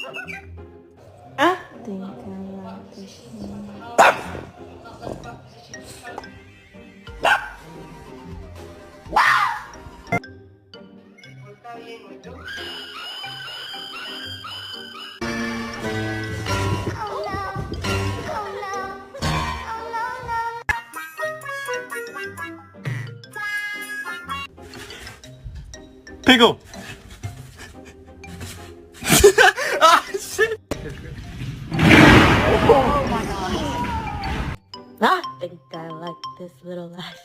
I think I like this one. Pickle! Ah, shit! I think I like this little life.